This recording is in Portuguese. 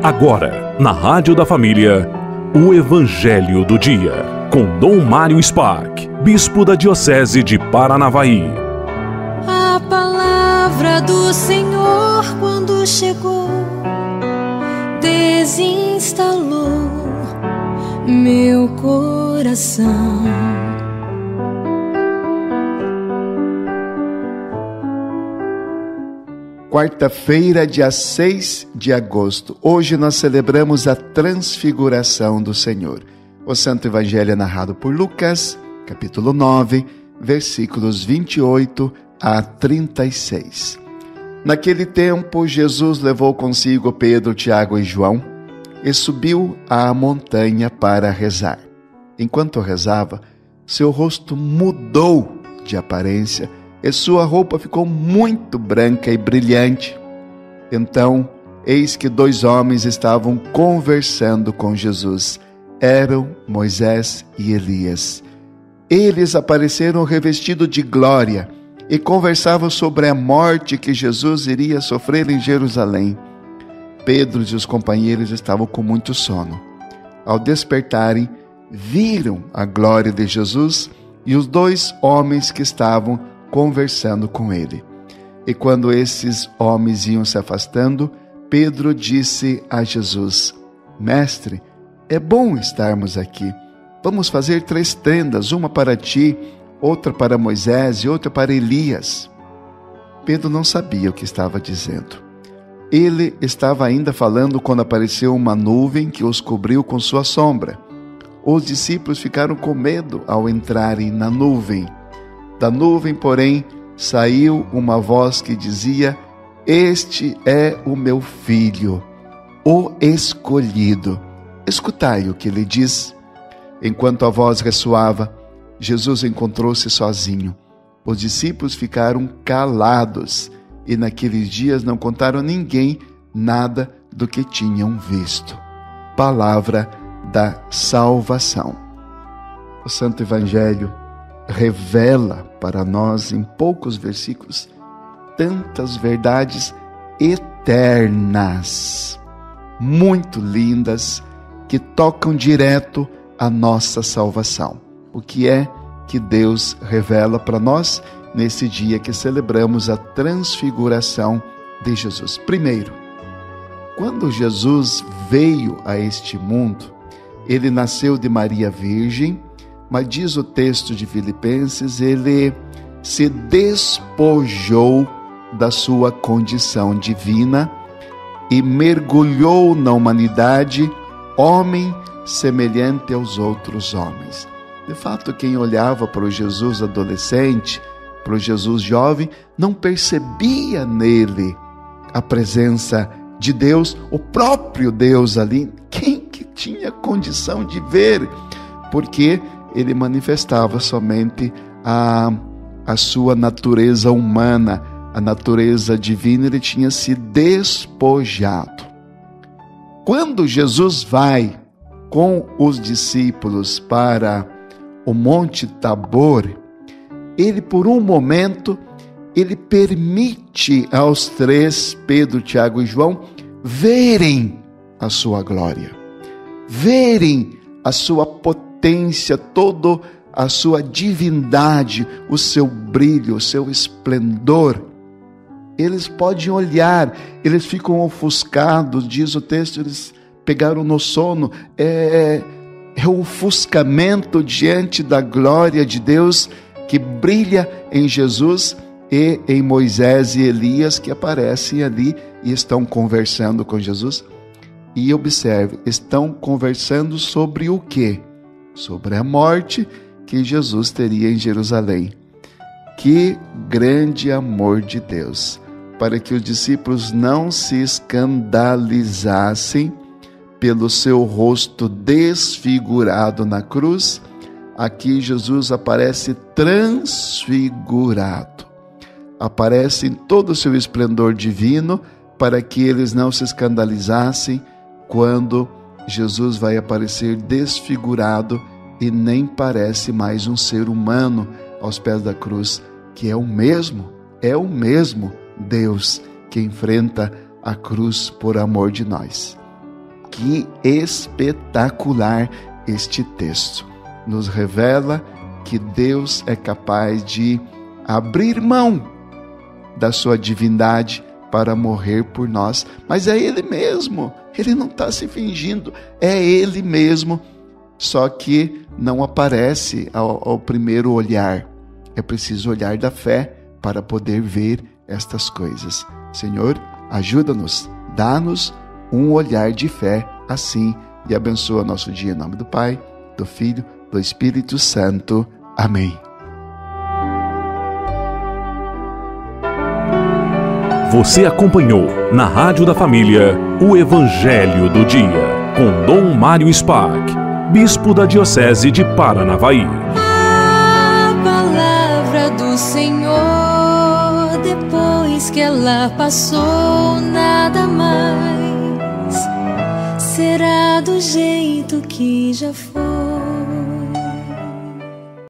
Agora, na Rádio da Família, o Evangelho do Dia, com Dom Mário Spark, Bispo da Diocese de Paranavaí. A palavra do Senhor, quando chegou, desinstalou meu coração. Quarta-feira, dia 6 de agosto. Hoje nós celebramos a transfiguração do Senhor. O Santo Evangelho é narrado por Lucas, capítulo 9, versículos 28 a 36. Naquele tempo, Jesus levou consigo Pedro, Tiago e João e subiu à montanha para rezar. Enquanto rezava, seu rosto mudou de aparência e sua roupa ficou muito branca e brilhante. Então, eis que 2 homens estavam conversando com Jesus. Eram Moisés e Elias. Eles apareceram revestidos de glória e conversavam sobre a morte que Jesus iria sofrer em Jerusalém. Pedro e os companheiros estavam com muito sono. Ao despertarem, viram a glória de Jesus e os 2 homens que estavam conversando com ele. E quando esses homens iam se afastando, Pedro disse a Jesus: Mestre, é bom estarmos aqui. Vamos fazer 3 tendas, uma para ti, outra para Moisés e outra para Elias. Pedro não sabia o que estava dizendo. Ele estava ainda falando quando apareceu uma nuvem que os cobriu com sua sombra. Os discípulos ficaram com medo ao entrarem na nuvem. Da nuvem, porém, saiu uma voz que dizia: Este é o meu filho, o escolhido. Escutai o que ele diz. Enquanto a voz ressoava, Jesus encontrou-se sozinho. Os discípulos ficaram calados e naqueles dias não contaram a ninguém nada do que tinham visto. Palavra da salvação. O Santo Evangelho revela para nós, em poucos versículos, tantas verdades eternas, muito lindas, que tocam direto a nossa salvação. O que é que Deus revela para nós nesse dia que celebramos a transfiguração de Jesus? Primeiro, quando Jesus veio a este mundo, ele nasceu de Maria Virgem, mas diz o texto de Filipenses, ele se despojou da sua condição divina e mergulhou na humanidade, homem semelhante aos outros homens. De fato, quem olhava para o Jesus adolescente, para o Jesus jovem, não percebia nele a presença de Deus, o próprio Deus ali. Quem que tinha condição de ver? Porque ele manifestava somente a sua natureza humana, a natureza divina. Ele tinha se despojado. Quando Jesus vai com os discípulos para o Monte Tabor, ele por um momento, ele permite aos 3, Pedro, Tiago e João, verem a sua glória, verem a sua potência, toda a sua divindade, o seu brilho, o seu esplendor. Eles podem olhar, eles ficam ofuscados, diz o texto, eles pegaram no sono. É o ofuscamento diante da glória de Deus que brilha em Jesus e em Moisés e Elias, que aparecem ali e estão conversando com Jesus. E observe, estão conversando sobre o quê? Sobre a morte que Jesus teria em Jerusalém. Que grande amor de Deus, para que os discípulos não se escandalizassem pelo seu rosto desfigurado na cruz. Aqui Jesus aparece transfigurado, aparece em todo o seu esplendor divino, para que eles não se escandalizassem quando Jesus vai aparecer desfigurado e nem parece mais um ser humano aos pés da cruz, que é o mesmo Deus que enfrenta a cruz por amor de nós. Que espetacular este texto! Nos revela que Deus é capaz de abrir mão da sua divindade para morrer por nós. Mas é Ele mesmo, Ele não está se fingindo, é Ele mesmo, só que não aparece ao primeiro olhar. É preciso olhar da fé para poder ver estas coisas. Senhor, ajuda-nos, dá-nos um olhar de fé assim, e abençoa nosso dia em nome do Pai, do Filho, do Espírito Santo. Amém. Você acompanhou na Rádio da Família o Evangelho do Dia, com Dom Mário Spack, Bispo da Diocese de Paranavaí. A palavra do Senhor, depois que ela passou, nada mais será do jeito que já foi.